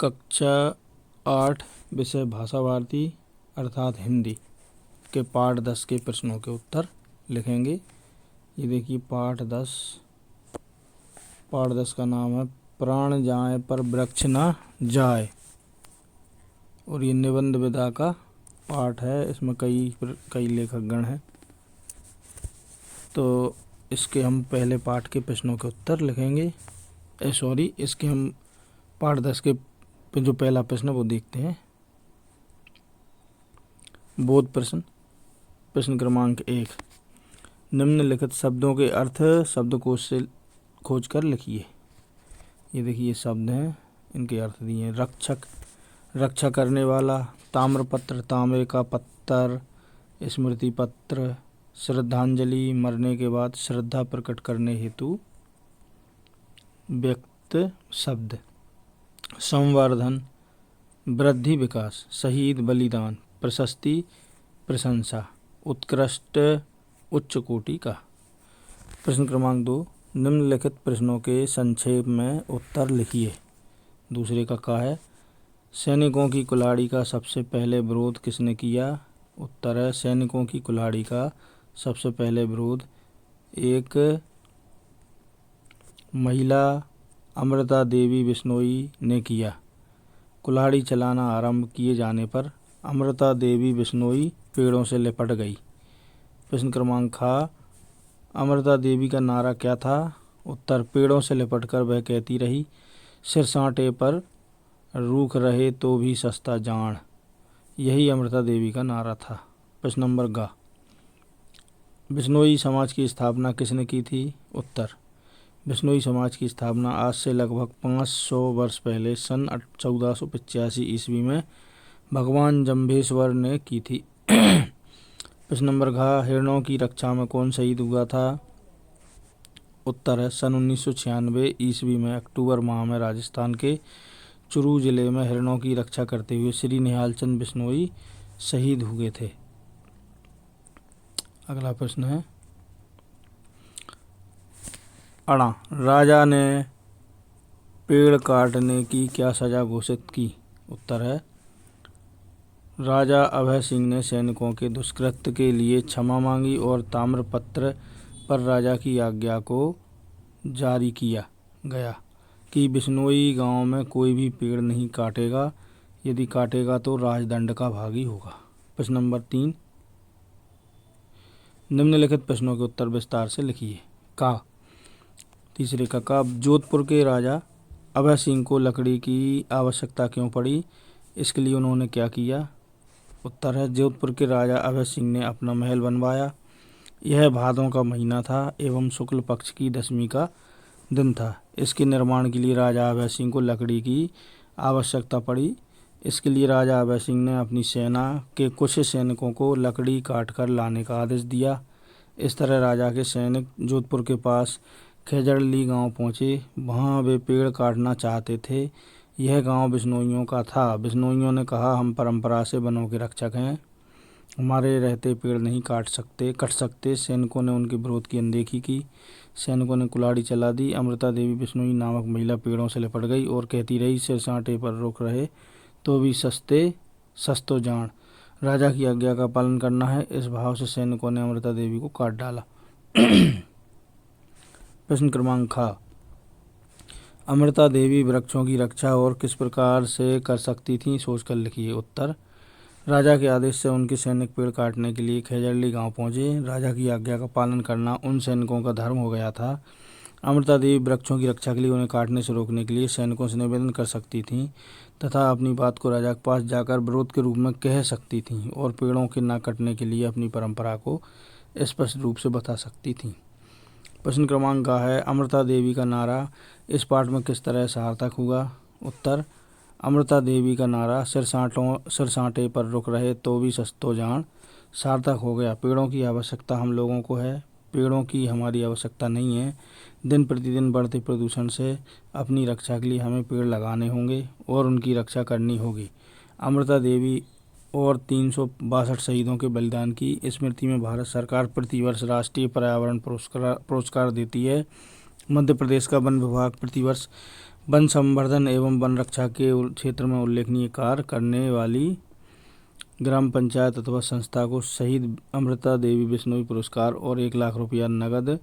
कक्षा 8 विषय भाषा भारती अर्थात हिंदी के पाठ 10 के प्रश्नों के उत्तर लिखेंगे। ये देखिए पाठ 10 का नाम है प्राण जाए पर वृक्ष न जाए और ये निबंध विधा का पाठ है। इसमें कई लेखकगण हैं, तो इसके हम पहले पाठ के प्रश्नों के उत्तर लिखेंगे। इसके हम पाठ 10 के जो पहला प्रश्न वो देखते हैं। बोध प्रश्न क्रमांक 1, निम्नलिखित शब्दों के अर्थ शब्दकोश से खोज कर लिखिए। ये देखिए शब्द हैं, इनके अर्थ दिए हैं। रक्षक, रक्षा करने वाला। ताम्रपत्र, तांबे का पत्थर। स्मृति पत्र। श्रद्धांजलि, मरने के बाद श्रद्धा प्रकट करने हेतु व्यक्त शब्द। संवर्धन, वृद्धि, विकास। शहीद, बलिदान। प्रशस्ति, प्रशंसा। उत्कृष्ट, उच्च कोटि का। प्रश्न क्रमांक 2, निम्नलिखित प्रश्नों के संक्षेप में उत्तर लिखिए। दूसरे का है सैनिकों की कुल्हाड़ी का सबसे पहले विरोध किसने किया। उत्तर है सैनिकों की कुल्हाड़ी का सबसे पहले विरोध एक महिला अमृता देवी बिश्नोई ने किया। कुल्हाड़ी चलाना आरंभ किए जाने पर अमृता देवी बिश्नोई पेड़ों से लिपट गई। प्रश्न क्रमांक ख, अमृता देवी का नारा क्या था। उत्तर, पेड़ों से लिपटकर वह कहती रही, सिर साँटे पर रूख रहे तो भी सस्ता जान। यही अमृता देवी का नारा था। प्रश्न नंबर ग, बिश्नोई समाज की स्थापना किसने की थी। उत्तर, बिश्नोई समाज की स्थापना आज से लगभग 500 वर्ष पहले सन 1485 ईस्वी में भगवान जम्भेश्वर ने की थी। प्रश्न नंबर घ, हिरणों की रक्षा में कौन शहीद हुआ था। उत्तर है सन 1996 ईस्वी में अक्टूबर माह में राजस्थान के चुरू जिले में हिरणों की रक्षा करते हुए श्री निहाल चंद बिश्नोई शहीद हुए थे। अगला प्रश्न है अणा, राजा ने पेड़ काटने की क्या सजा घोषित की। उत्तर है राजा अभय सिंह ने सैनिकों के दुष्कृत्य के लिए क्षमा मांगी और ताम्रपत्र पर राजा की आज्ञा को जारी किया गया कि बिश्नोई गांव में कोई भी पेड़ नहीं काटेगा, यदि काटेगा तो राजदंड का भागी होगा। प्रश्न नंबर 3, निम्नलिखित प्रश्नों के उत्तर विस्तार से लिखिए। का, तीसरे का जोधपुर के राजा अभय सिंह को लकड़ी की आवश्यकता क्यों पड़ी, इसके लिए उन्होंने क्या किया। उत्तर है जोधपुर के राजा अभय सिंह ने अपना महल बनवाया। यह भादों का महीना था एवं शुक्ल पक्ष की 10वीं का दिन था। इसके निर्माण के लिए राजा अभय सिंह को लकड़ी की आवश्यकता पड़ी। इसके लिए राजा अभय सिंह ने अपनी सेना के कुछ सैनिकों को लकड़ी काटकर लाने का आदेश दिया। इस तरह राजा के सैनिक जोधपुर के पास खेजड़ली गांव पहुंचे। वहां वे पेड़ काटना चाहते थे। यह गांव बिश्नोइयों का था। बिश्नोइयों ने कहा, हम परंपरा से वनों के रक्षक हैं, हमारे रहते पेड़ नहीं कट सकते। सैनिकों ने उनके विरोध की अनदेखी की। सैनिकों ने कुल्हाड़ी चला दी। अमृता देवी बिश्नोई नामक महिला पेड़ों से लिपट गई और कहती रही, सिर साँटे पर रुक रहे तो भी सस्तो जान। राजा की आज्ञा का पालन करना है। इस भाव से सैनिकों ने अमृता देवी को काट डाला। प्रश्न क्रमांक ख, अमृता देवी वृक्षों की रक्षा और किस प्रकार से कर सकती थीं, सोचकर लिखिए। उत्तर, राजा के आदेश से उनके सैनिक पेड़ काटने के लिए खेजड़ली गांव पहुंचे। राजा की आज्ञा का पालन करना उन सैनिकों का धर्म हो गया था। अमृता देवी वृक्षों की रक्षा के लिए उन्हें काटने से रोकने के लिए सैनिकों से निवेदन कर सकती थीं तथा अपनी बात को राजा के पास जाकर विरोध के रूप में कह सकती थीं और पेड़ों के न कटने के लिए अपनी परंपरा को स्पष्ट रूप से बता सकती थीं। प्रश्न क्रमांक का है, अमृता देवी का नारा इस पाठ में किस तरह सार्थक हुआ। उत्तर, अमृता देवी का नारा सिर साँटे पर रुक रहे तो भी सस्तो जान सार्थक हो गया। पेड़ों की आवश्यकता हम लोगों को है, पेड़ों की हमारी आवश्यकता नहीं है। दिन प्रतिदिन बढ़ते प्रदूषण से अपनी रक्षा के लिए हमें पेड़ लगाने होंगे और उनकी रक्षा करनी होगी। अमृता देवी और 362 शहीदों के बलिदान की स्मृति में भारत सरकार प्रतिवर्ष राष्ट्रीय पर्यावरण पुरस्कार देती है। मध्य प्रदेश का वन विभाग प्रतिवर्ष वन संवर्धन एवं वन रक्षा के क्षेत्र में उल्लेखनीय कार्य करने वाली ग्राम पंचायत अथवा संस्था को शहीद अमृता देवी बिश्नोई पुरस्कार और 1 लाख रुपया नगद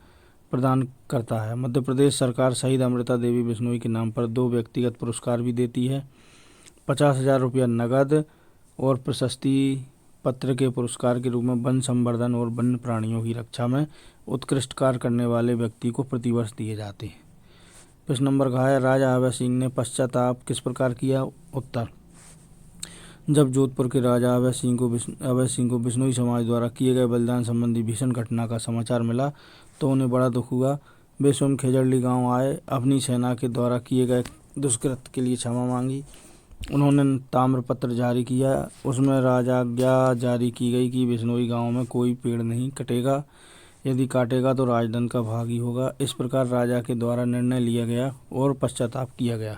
प्रदान करता है। मध्य प्रदेश सरकार शहीद अमृता देवी बिश्नोई के नाम पर 2 व्यक्तिगत पुरस्कार भी देती है। 50,000 रुपया नगद और प्रशस्ति पत्र के पुरस्कार के रूप में वन संवर्धन और वन्य प्राणियों की रक्षा में उत्कृष्ट कार्य करने वाले व्यक्ति को प्रतिवर्ष दिए जाते हैं। प्रश्न नंबर का है, राजा अभय सिंह ने पश्चाताप किस प्रकार किया? उत्तर, जब जोधपुर के राजा अभय सिंह को बिश्नोई समाज द्वारा किए गए बलिदान संबंधी भीषण घटना का समाचार मिला तो उन्हें बड़ा दुख हुआ। वे स्वयं खेजड़ली गांव आए, अपनी सेना के द्वारा किए गए दुष्कृत्य के लिए क्षमा मांगी। उन्होंने ताम्रपत्र जारी किया। उसमें राजाज्ञा जारी की गई कि बिश्नोई गांव में कोई पेड़ नहीं कटेगा, यदि काटेगा तो राजदंड का भागी होगा। इस प्रकार राजा के द्वारा निर्णय लिया गया और पश्चाताप किया गया।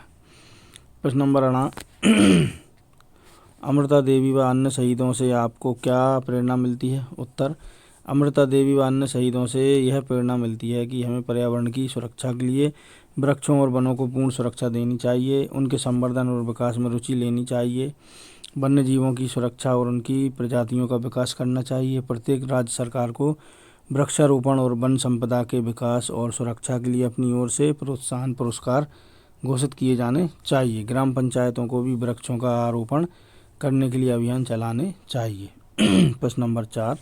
प्रश्न नंबर 8, अमृता देवी व अन्य शहीदों से आपको क्या प्रेरणा मिलती है? उत्तर, अमृता देवी व अन्य शहीदों से यह प्रेरणा मिलती है कि हमें पर्यावरण की सुरक्षा के लिए वृक्षों और वनों को पूर्ण सुरक्षा देनी चाहिए, उनके संवर्धन और विकास में रुचि लेनी चाहिए, वन्य जीवों की सुरक्षा और उनकी प्रजातियों का विकास करना चाहिए। प्रत्येक राज्य सरकार को वृक्षारोपण और वन संपदा के विकास और सुरक्षा के लिए अपनी ओर से प्रोत्साहन पुरस्कार घोषित किए जाने चाहिए। ग्राम पंचायतों को भी वृक्षों का आरोपण करने के लिए अभियान चलाने चाहिए। प्रश्न नंबर 4,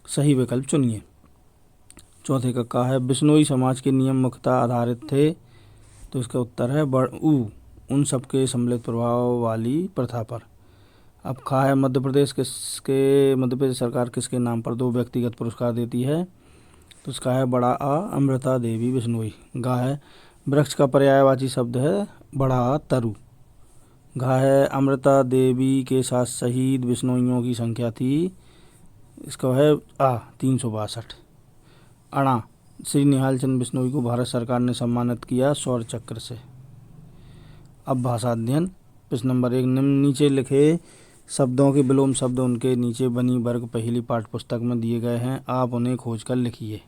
सही विकल्प चुनिए। चौथे का क्या है, बिश्नोई समाज के नियम मुख्यतः आधारित थे? तो इसका उत्तर है उन सबके सम्मिलित प्रभाव वाली प्रथा पर। अब खा है, मध्य प्रदेश सरकार किसके नाम पर 2 व्यक्तिगत पुरस्कार देती है? तो इसका है बड़ा आ अमृता देवी बिश्नोई। गा है, वृक्ष का पर्यायवाची शब्द है बड़ा आ तरु। घा है, अमृता देवी के साथ शहीद बिश्नोइयों की संख्या थी, इसका है 362। अणा, श्री निहाल चंद बिश्नोई को भारत सरकार ने सम्मानित किया शौर्य चक्र से। अब भाषा अध्ययन। प्रश्न नंबर 1, नीचे लिखे शब्दों के विलोम शब्द उनके नीचे बनी वर्ग पहली पाठ्य पुस्तक में दिए गए हैं, आप उन्हें खोजकर लिखिए।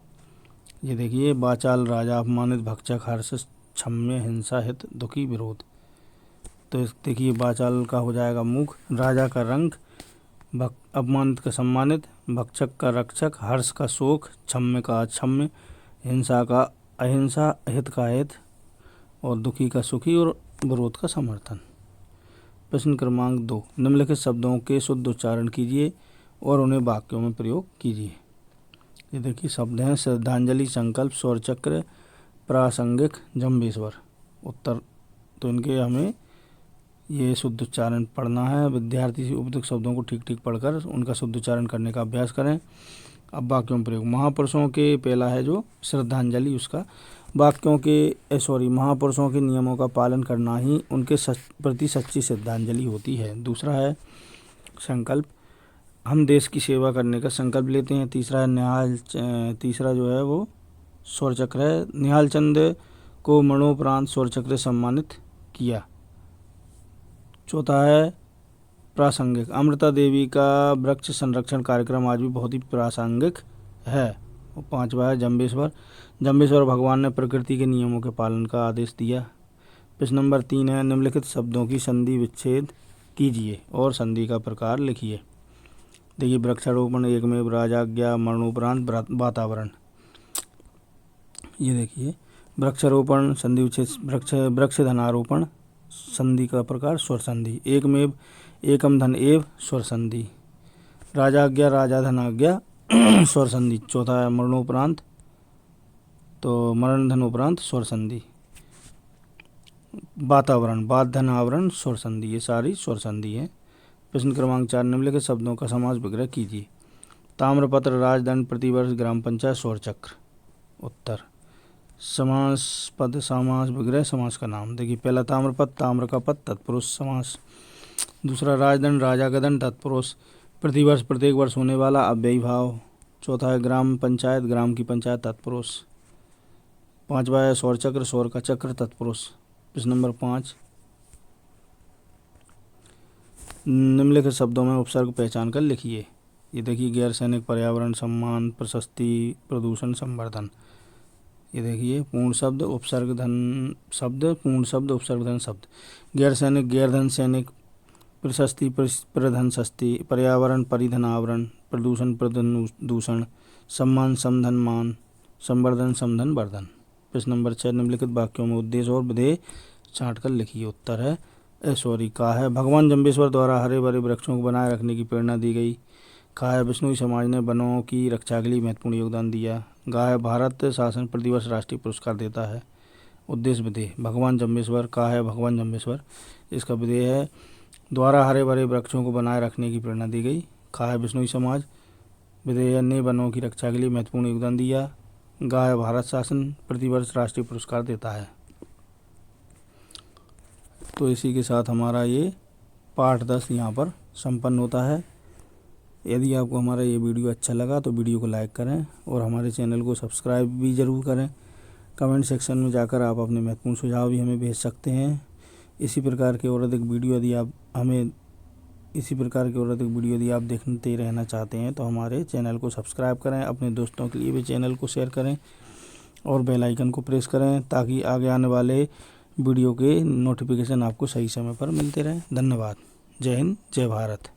ये देखिए, वाचाल राजा, अपमानित भक्षक, हर्ष क्षम्य, हिंसा हित, दुखी विरोध। तो देखिए, वाचाल का हो जाएगा मूक, राजा का रंग, अपमानित का सम्मानित, भक्षक का रक्षक, हर्ष का शोक, क्षम्य का अक्षम्य, हिंसा का अहिंसा, हित का हित और दुखी का सुखी और विरोध का समर्थन। प्रश्न क्रमांक 2, निम्नलिखित शब्दों के शुद्ध उच्चारण कीजिए और उन्हें वाक्यों में प्रयोग कीजिए। ये देखिए शब्द हैं, श्रद्धांजलि, संकल्प, शौर्य चक्र, प्रासंगिक, जम्बेश्वर। उत्तर, तो इनके हमें ये शुद्ध उच्चारण पढ़ना है। विद्यार्थी उपयुक्त शब्दों को ठीक ठीक पढ़कर उनका शुद्ध उच्चारण करने का अभ्यास करें। अब वाक्यों में प्रयोग। महापुरुषों के, पहला है जो श्रद्धांजलि, उसका महापुरुषों के नियमों का पालन करना ही उनके प्रति सच्ची श्रद्धांजलि होती है। दूसरा है संकल्प, हम देश की सेवा करने का संकल्प लेते हैं। तीसरा है तीसरा जो है वो शौर्य चक्र है, निहाल चंद को मरणोपरांत शौर्य चक्र से सम्मानित किया। चौथा है प्रासंगिक, अमृता देवी का वृक्ष संरक्षण कार्यक्रम आज भी बहुत ही प्रासंगिक है। और पांचवा है जम्बेश्वर भगवान ने प्रकृति के नियमों के पालन का आदेश दिया। प्रश्न नंबर 3 है, निम्नलिखित शब्दों की संधि विच्छेद कीजिए और संधि का प्रकार लिखिए। देखिए, वृक्षारोपण, एक में राजाज्ञा, मरणोपरांत, वातावरण। ये देखिए, वृक्षारोपण संधि विच्छेद, वृक्ष धनारोपण, संधि का प्रकार स्वर संधि, एक में एकम धन एव स्वर संधि, राजाज्ञा, राजा धनाज्ञा स्वर संधि। चौथा है मरणोपरांत, तो मरण धन उपरांत स्वर संधि, वातावरण, वात धन आवरण स्वर संधि, ये सारी स्वर संधि है। प्रश्न क्रमांक 4, निम्नलिखित शब्दों का समास विग्रह कीजिए। ताम्रपत्र, राजदंड, प्रतिवर्ष, ग्राम पंचायत, शौर्य चक्र। उत्तर, समास पद, समास विग्रह, समास का नाम। देखिए, पहला ताम्रपत्र, ताम्र का पद, तत्पुरुष समास। दूसरा राजदंड, राजा का दंड, तत्पुरुष। प्रतिवर्ष, प्रत्येक वर्ष होने वाला, अव्ययी भाव। चौथा है ग्राम पंचायत, ग्राम की पंचायत, तत्पुरुष। पांचवा है शौर्य चक्र, शौर्य का चक्र, तत्पुरुष। प्रश्न नंबर 5, निम्नलिखित शब्दों में उपसर्ग पहचान कर लिखिए। ये देखिए, गैर सैनिक, पर्यावरण, सम्मान, प्रशस्ति, प्रदूषण, संवर्धन। ये देखिए पूर्ण शब्द उपसर्ग धन शब्द, पूर्ण शब्द उपसर्ग धन शब्द। गैर सैनिक गैर धन सैनिक, प्रशस्ति प्रधन शस्ति, पर्यावरण परिधन आवरण, प्रदूषण प्रधन दूषण, सम्मान समधन मान, संवर्धन समधन वर्धन। प्रश्न नंबर 6, निम्नलिखित वाक्यों में उद्देश्य और विधेय छांट कर लिखिए। उत्तर है का है भगवान जम्बेश्वर द्वारा हरे भरे वृक्षों को बनाए रखने की प्रेरणा दी गई। का है बिश्नोई समाज ने वनों की रक्षा के लिए महत्वपूर्ण योगदान दिया। गा है भारत शासन प्रतिवर्ष राष्ट्रीय पुरस्कार देता है। उद्देश्य विधेय भगवान जम्बेश्वर, का है भगवान जम्बेश्वर, इसका विधेय है द्वारा हरे भरे वृक्षों को बनाए रखने की प्रेरणा दी गई। का है बिश्नोई समाज, विधेय ने वनों की रक्षा के लिए महत्वपूर्ण योगदान दिया। गा है भारत शासन प्रतिवर्ष राष्ट्रीय पुरस्कार देता है। तो इसी के साथ हमारा ये पाठ 10 यहाँ पर संपन्न होता है। यदि आपको हमारा ये वीडियो अच्छा लगा तो वीडियो को लाइक करें और हमारे चैनल को सब्सक्राइब भी ज़रूर करें। कमेंट सेक्शन में जाकर आप अपने महत्वपूर्ण सुझाव भी हमें भेज सकते हैं। इसी प्रकार के और अधिक वीडियो यदि आप देखते रहना चाहते हैं तो हमारे चैनल को सब्सक्राइब करें, अपने दोस्तों के लिए भी चैनल को शेयर करें और बेल आइकन को प्रेस करें ताकि आगे आने वाले वीडियो के नोटिफिकेशन आपको सही समय पर मिलते रहें। धन्यवाद। जय हिंद, जय भारत।